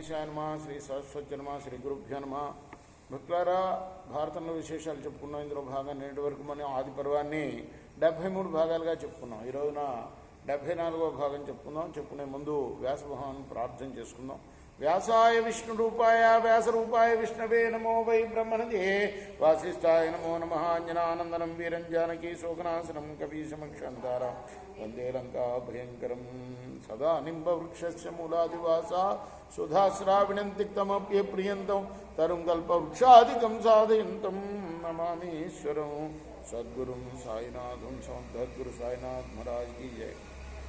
గణేశాయ నమః, శ్రీ సరస్వతి నమః, శ్రీ గురుభ్యో నమః. భక్తులారా, భారతంలో విశేషాలు చెప్పుకున్నాం. ఇందులో భాగంగా నేటి వరకు మనం ఆది పర్వాన్ని 73 భాగాలుగా చెప్పుకున్నాం. ఈ రోజున 74వ భాగం చెప్పుకుందాం. చెప్పుకునే ముందు వ్యాస భగవాన్ ప్రార్థన చేసుకుందాం. వ్యాసాయ విష్ణు రూపాయ వ్యాస రూపాయ విష్ణవే నమో వై బ్రహ్మణే వాసిష్ఠాయ నమో నమః. అంజనానందనం వీరం జానకీ శోకనాశనం కవీశమక్షంతారం వందే లంకా భయంకరం. సదా నింబవృక్షస్య మూలాదివాస సుధాశ్రావిణం తిక్తమప్యప్రియంతం తరుం కల్పవృక్షాదికం సాధయంతం నమామీశ్వరం సద్గురుం సాయినాథం సద్గురు సాయినాథ్ మహారాజ్కి జయ.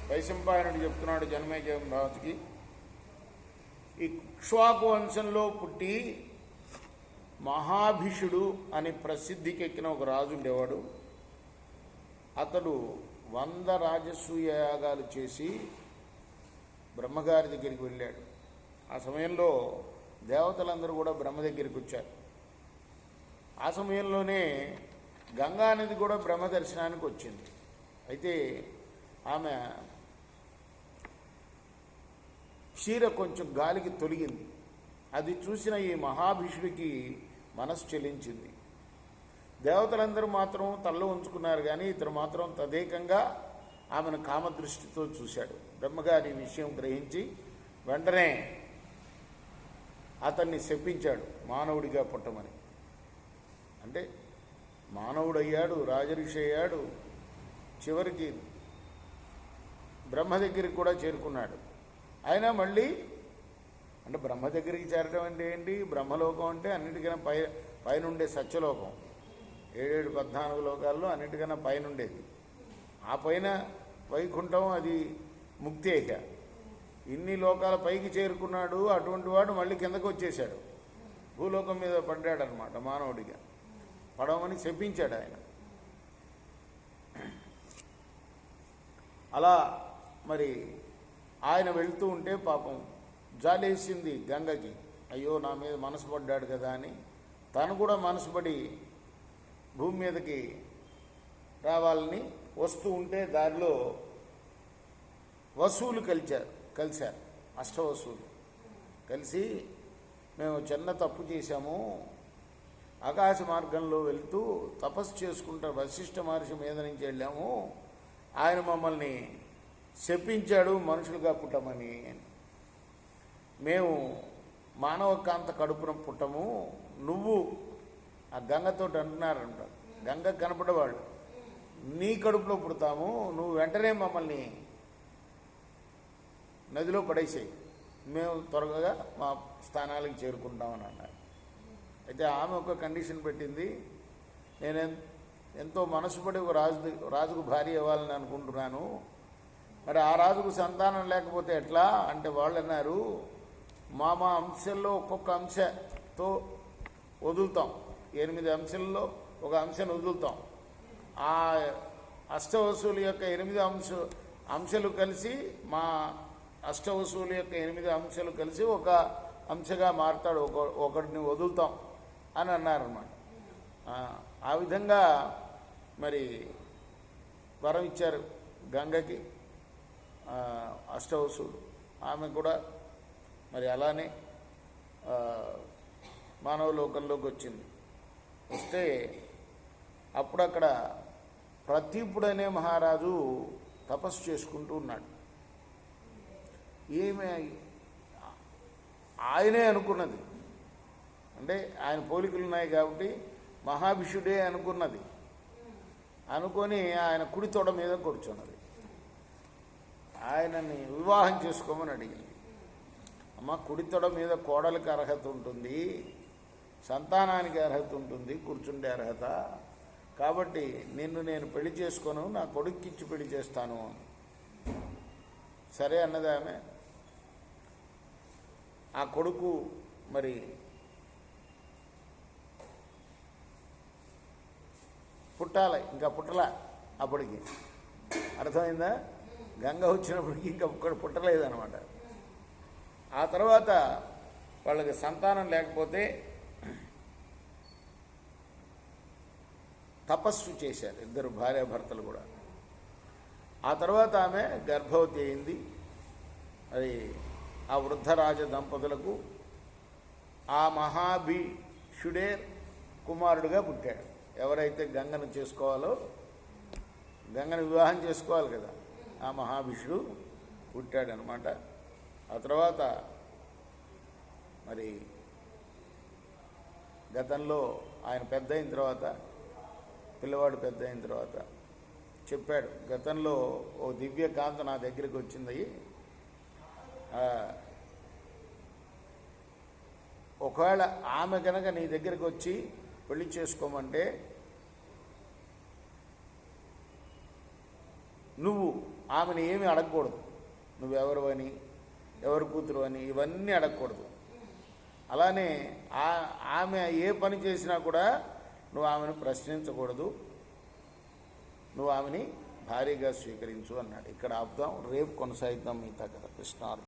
వైశంపాయనుడు చెప్తున్నాడు జన్మేజయ మహారాజుకి, ఈ ఇక్ష్వాకు వంశంలో పుట్టి మహాభిషుడు అని ప్రసిద్ధికెక్కిన ఒక రాజు ఉండేవాడు. అతడు 100 రాజసూయ యాగాలు చేసి బ్రహ్మగారి దగ్గరికి వెళ్ళాడు. ఆ సమయంలో దేవతలందరూ కూడా బ్రహ్మ దగ్గరికి వచ్చారు. ఆ సమయంలోనే గంగానది కూడా బ్రహ్మ దర్శనానికి వచ్చింది. అయితే ఆమె క్షీర కొంచెం గాలికి తొలగింది. అది చూసిన ఈ మహాభీషుడికి మనసు చెలించింది. దేవతలందరూ మాత్రం తల్లో ఉంచుకున్నారు, కానీ ఇతను మాత్రం తదేకంగా ఆమెను కామదృష్టితో చూశాడు. బ్రహ్మగారి విషయం గ్రహించి వెంటనే అతన్ని శపించాడు, మానవుడిగా పుట్టమని. అంటే మానవుడయ్యాడు, రాజఋషి అయ్యాడు, చివరికి బ్రహ్మ దగ్గరికి కూడా చేరుకున్నాడు. అయినా మళ్ళీ అంటే బ్రహ్మ దగ్గరికి చేరడం అంటే ఏంటి? బ్రహ్మలోకం అంటే అన్నిటికన్నా పైన ఉండే సత్యలోకం. 7-14 లోకాల్లో అన్నిటికన్నా పైన ఉండేది. ఆ పైన వైకుంఠం, అది ముక్తేక. ఇన్ని లోకాల పైకి చేరుకున్నాడు. అటువంటి వాడు మళ్ళీ కిందకు వచ్చేసాడు, భూలోకం మీద పడ్డాడనమాట. మానవుడిగా పడవమని చెప్పించాడు ఆయన. అలా మరి ఆయన వెళ్తూ ఉంటే పాపం జాలేసింది గంగకి. అయ్యో, నా మీద మనసు పడ్డాడు కదా అని తను కూడా మనసు పడి భూమి మీదకి రావాలని వస్తూ ఉంటే దారిలో వసువులు కలిశారు. అష్టవసువులు కలిసి, మేము చిన్న తప్పు చేశాము, ఆకాశ మార్గంలో వెళ్తూ తపస్సు చేసుకుంటూ వశిష్ఠ మహర్షి మీద నుంచి వెళ్ళాము, ఆయన మమ్మల్ని శపించాడు మనుషులుగా పుట్టమని. మేము మానవ కాంత కడుపున పుట్టము, నువ్వు ఆ గంగతో అంటున్నారంట. గంగ కనపడేవాళ్ళు, నీ కడుపులో పుడతాము, నువ్వు వెంటనే మమ్మల్ని నదిలో పడేసేయి, మేము త్వరగా మా స్థానాలకు చేరుకుంటామని అన్నారు. అయితే ఆమె ఒక కండిషన్ పెట్టింది, నేను ఎంతో మనసు పడి ఒక రాజుకు భార్య ఇవ్వాలని అనుకుంటున్నాను, మరి ఆ రాజుకు సంతానం లేకపోతే ఎట్లా అంటే వాళ్ళు అన్నారు, మా అంశంలో ఒక్కొక్క అంశతో వదులుతాం, 8 అంశాల్లో ఒక అంశాన్ని వదులుతాం. ఆ అష్టవసువుల యొక్క 8 అంశాలు కలిసి, మా అష్టవసువుల యొక్క 8 అంశాలు కలిసి ఒక అంశగా మారుతాడు, ఒకటిని వదులుతాం అని అన్నారన్నమాట. ఆ విధంగా మరి వరం ఇచ్చారు గంగకి అష్టవసువులు. ఆమె కూడా మరి అలానే మానవ లోకంలోకి వచ్చింది. వస్తే అప్పుడు అక్కడ ప్రతీపుడనే మహారాజు తపస్సు చేసుకుంటూ ఉన్నాడు. ఏమి ఆయనే అనుకున్నది, అంటే ఆయన పోలికలు ఉన్నాయి కాబట్టి మహాభిషుడే అనుకున్నది. అనుకొని ఆయన కుడి తొడ మీద కూర్చున్నది. ఆయనని వివాహం చేసుకోమని అడిగింది. అమ్మ, కుడి తొడ మీద కోడలికి అర్హత ఉంటుంది, సంతానానికి అర్హత ఉంటుంది, కూర్చుండే అర్హత, కాబట్టి నిన్ను నేను పెళ్లి చేసుకోను, నా కొడుక్కిచ్చి పెళ్లి చేస్తాను. సరే అన్నది ఆమె. ఆ కొడుకు మరి పుట్టాలి, ఇంకా పుట్టలా. అప్పటికి అర్థమైందా? గంగ వచ్చినప్పటికీ ఇంకా పుట్టలేదన్నమాట. ఆ తర్వాత వాళ్ళకి సంతానం లేకపోతే తపస్సు చేశారు 2 భార్యాభర్తలు కూడా. ఆ తర్వాత ఆమె గర్భవతి అయింది. అది ఆ వృద్ధరాజ దంపతులకు ఆ మహాభీషుడే కుమారుడుగా పుట్టాడు. ఎవరైతే గంగను చేసుకోవాలో, గంగను వివాహం చేసుకోవాలి కదా, ఆ మహాభీషుడు పుట్టాడనమాట. ఆ తర్వాత మరి గతంలో ఆయన పెద్ద అయిన తర్వాత, పిల్లవాడు పెద్ద అయిన తర్వాత చెప్పాడు, గతంలో ఓ దివ్యకాంత నా దగ్గరికి వచ్చింది, ఒకవేళ ఆమె కనుక నీ దగ్గరికి వచ్చి పెళ్లి చేసుకోమంటే నువ్వు ఆమెను ఏమీ అడగకూడదు. నువ్వెవరు అని, ఎవరు కూతురు అని ఇవన్నీ అడగకూడదు. అలానే ఆమె ఏ పని చేసినా కూడా నువ్వు ఆమెను ప్రశ్నించకూడదు, నువ్వు ఆమెని భారీగా స్వీకరించు అన్నాడు. ఇక్కడ ఆపుదాం, రేపు కొనసాగిద్దాం మిగతా కథ. కృష్ణ.